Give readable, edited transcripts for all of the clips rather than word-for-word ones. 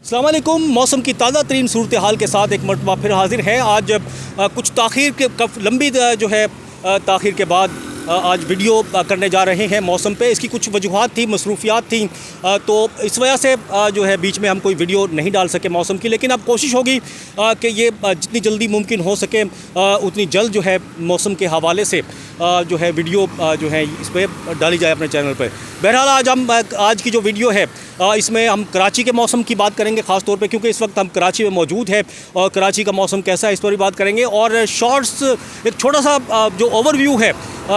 अस्सलाम वालेकुम। मौसम की ताज़ा तरीन सूरत हाल के साथ एक मरतबा फिर हाजिर है। आज कुछ ताख़ीर के लंबी जो है ताख़ीर के बाद आज वीडियो करने जा रहे हैं मौसम पे। इसकी कुछ वजूहात थी, मसरूफियात थी, तो इस वजह से जो है बीच में हम कोई वीडियो नहीं डाल सके मौसम की। लेकिन अब कोशिश होगी कि ये जितनी जल्दी मुमकिन हो सके उतनी जल्द जो है मौसम के हवाले से जो है वीडियो जो है इस पर डाली जाए अपने चैनल पर। बहरहाल आज की जो वीडियो है इसमें हम कराची के मौसम की बात करेंगे ख़ास तौर पे, क्योंकि इस वक्त हम कराची में मौजूद है और कराची का मौसम कैसा है इस पर भी बात करेंगे। और शॉर्ट्स एक छोटा सा जो ओवरव्यू है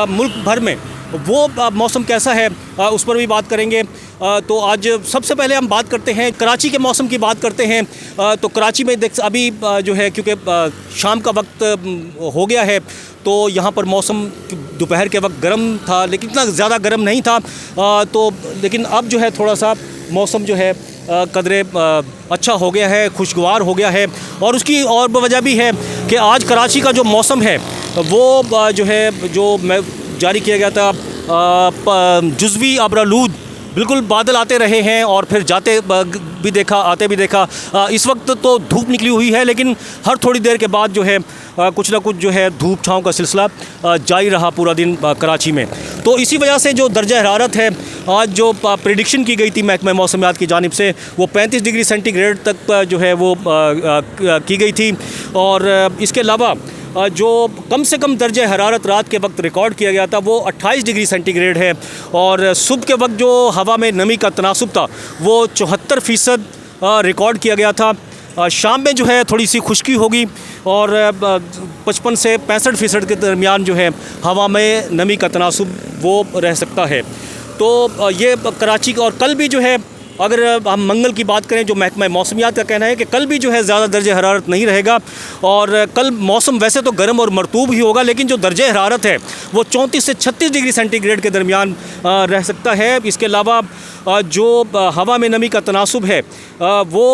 मुल्क भर में वो मौसम कैसा है उस पर भी बात करेंगे। तो आज सबसे पहले हम बात करते हैं कराची के मौसम की बात करते हैं। तो कराची में अभी जो है क्योंकि शाम का वक्त हो गया है तो यहाँ पर मौसम दोपहर के वक्त गर्म था, लेकिन इतना ज़्यादा गर्म नहीं था। तो लेकिन अब जो है थोड़ा सा मौसम जो है कदरे अच्छा हो गया है, खुशगवार हो गया है। और उसकी और वजह भी है कि आज कराची का जो मौसम है वो जो है जो मैं जारी किया गया था जुज़वी अब्रालूद, बिल्कुल बादल आते रहे हैं और फिर जाते भी देखा, आते भी देखा। इस वक्त तो धूप निकली हुई है, लेकिन हर थोड़ी देर के बाद जो है कुछ ना कुछ जो है धूप छाँव का सिलसिला जारी रहा पूरा दिन कराची में। तो इसी वजह से जो दर्जा हरारत है आज जो प्रेडिक्शन की गई थी महकमा मौसमियात की जानिब से वो 35 डिग्री सेंटीग्रेड तक जो है वो की गई थी। और इसके अलावा जो कम से कम दर्जा हरारत रात के वक्त रिकॉर्ड किया गया था वो 28 डिग्री सेंटीग्रेड है। और सुबह के वक्त जो हवा में नमी का तनासुब था वो 74% रिकॉर्ड किया गया था। शाम में जो है थोड़ी सी खुश्की होगी और 55 से 65% के दरमियान जो है हवा में नमी का तनासुब वो रह सकता है। तो ये कराची का, और कल भी जो है अगर हम मंगल की बात करें जो महकमा मौसमियात का कहना है कि कल भी जो है ज़्यादा दर्जे हरारत नहीं रहेगा। और कल मौसम वैसे तो गर्म और मरतूब ही होगा, लेकिन जो दर्जे हरारत है वो 34 से 36 डिग्री सेंटीग्रेड के दरमियान रह सकता है। इसके अलावा जो हवा में नमी का तनासुब है वो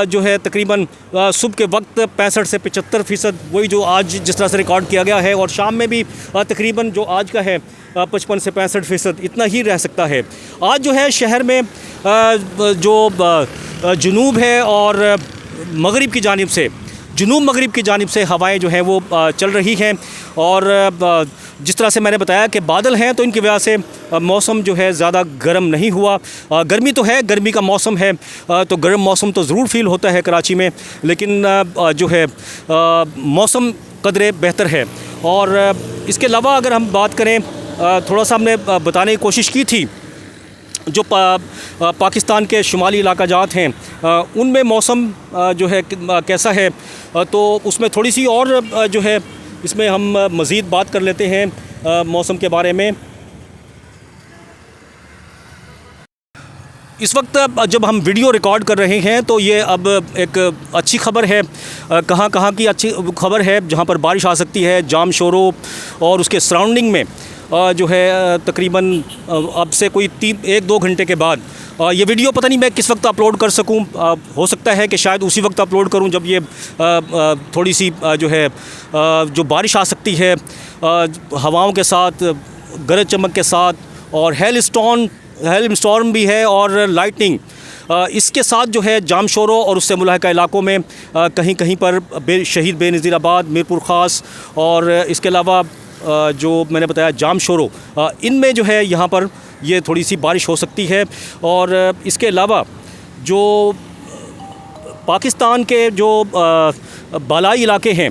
जो है तकरीबन सुबह के वक्त 65 से 75% वही जो आज जिस तरह से रिकॉर्ड किया गया है, और शाम में भी तकरीबन जो आज का है 55 से 65% इतना ही रह सकता है। आज जो है शहर में जो जुनूब है और मगरिब की जानिब से, जुनूब मगरिब की जानिब से हवाएं जो हैं वो चल रही हैं। और जिस तरह से मैंने बताया कि बादल हैं तो इनकी वजह से मौसम जो है ज़्यादा गर्म नहीं हुआ। गर्मी तो है, गर्मी का मौसम है तो गर्म मौसम तो ज़रूर फ़ील होता है कराची में, लेकिन जो है मौसम कदरे बेहतर है। और इसके अलावा अगर हम बात करें, थोड़ा सा हमने बताने की कोशिश की थी जो पाकिस्तान के शुमाली इलाका जात हैं उनमें मौसम जो है कैसा है, तो उसमें थोड़ी सी और जो है इसमें हम मज़ीद बात कर लेते हैं मौसम के बारे में। इस वक्त जब हम वीडियो रिकॉर्ड कर रहे हैं तो ये अब एक अच्छी खबर है। कहाँ की अच्छी खबर है जहाँ पर बारिश आ सकती है, जाम शोरो और उसके सराउंडिंग में जो है तकरीबन अब से कोई 1-2 घंटे के बाद ये वीडियो पता नहीं मैं किस वक्त अपलोड कर सकूं। हो सकता है कि शायद उसी वक्त अपलोड करूं जब ये थोड़ी सी जो है जो बारिश आ सकती है हवाओं के साथ, गरज चमक के साथ, और हेल स्टॉर्म भी है और लाइटनिंग, इसके साथ जो है जाम शोरो और उससे मुलाहिका इलाकों में कहीं कहीं पर शहीद बेनज़ीराबाद, मीरपुर ख़ास और इसके अलावा जो मैंने बताया जाम शोरो, इनमें जो है यहाँ पर ये थोड़ी सी बारिश हो सकती है। और इसके अलावा जो पाकिस्तान के जो बालाई इलाके हैं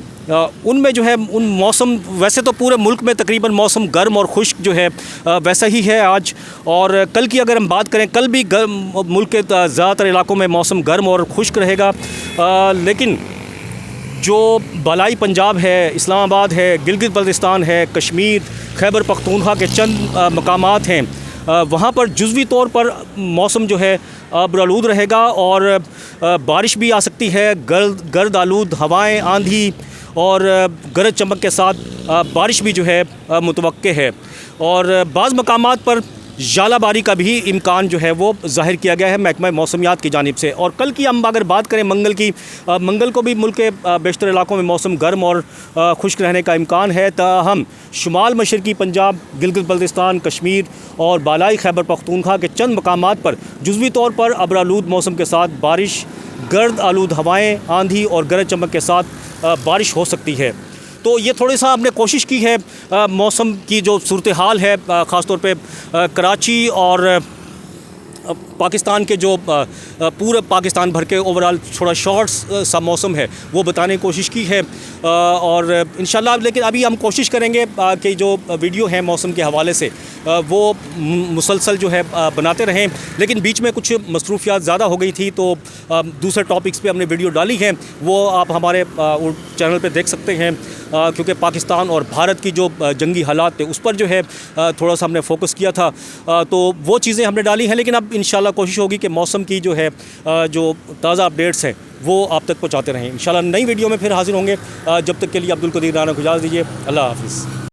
उनमें जो है उन मौसम, वैसे तो पूरे मुल्क में तकरीबन मौसम गर्म और खुश्क जो है वैसा ही है आज। और कल की अगर हम बात करें, कल भी मुल्क के ज़्यादातर इलाकों में मौसम गर्म और खुश्क रहेगा, लेकिन जो बालाई पंजाब है, इस्लामाबाद है, गिलगित बल्तिस्तान है, कश्मीर, खैबर पख्तूनख्वा के चंद मकामात हैं वहाँ पर जुज़वी तौर पर मौसम जो है अब्रालूद रहेगा और बारिश भी आ सकती है। गर्द आलूद हवाएं, आंधी और गरज चमक के साथ बारिश भी जो है मुतवक्के है। और बाज़ मकामात पर ज़ालाबारी का भी इम्कान जो है वो ज़ाहिर किया गया है महकमा मौसमियात की जानिब से। और कल की हम अगर बात करें मंगल की, मंगल को भी मुल्क के बेशतर इलाकों में मौसम गर्म और खुश्क रहने का इम्कान है, ताहम शुमाल मशरक़ी पंजाब, गिलगित बल्तिस्तान, कश्मीर और बालाई खैबर पख्तूनख्वा के चंद मकामात पर जुज़वी तौर पर अबरालूद मौसम के साथ बारिश, गर्द आलूद हवाएँ, आंधी और गरज चमक के साथ बारिश हो सकती है। तो ये थोड़ी सा हमने कोशिश की है मौसम की जो सूरत हाल है ख़ास तौर पे कराची और पाकिस्तान के जो पूरे पाकिस्तान भर के ओवरऑल थोड़ा शॉर्ट्स सा मौसम है वो बताने की कोशिश की है। और इंशाल्लाह लेकिन अभी हम कोशिश करेंगे कि जो वीडियो है मौसम के हवाले से वो मुसलसल जो है बनाते रहें। लेकिन बीच में कुछ मसरूफियात ज़्यादा हो गई थी तो दूसरे टॉपिक्स पे हमने वीडियो डाली हैं, वो आप हमारे चैनल पे देख सकते हैं। क्योंकि पाकिस्तान और भारत की जो जंगी हालात थे उस पर जो है थोड़ा सा हमने फोकस किया था, तो वो चीज़ें हमने डाली हैं। लेकिन अब इंशाल्लाह कोशिश होगी कि मौसम की जो है जो ताज़ा अपडेट्स हैं वो आप तक पहुँचाते रहें। इंशाल्लाह नई वीडियो में फिर हाज़िर होंगे। जब तक के लिए अब्दुल कदीर राना को इजाज़त दीजिए। अल्लाह हाफ़िज़।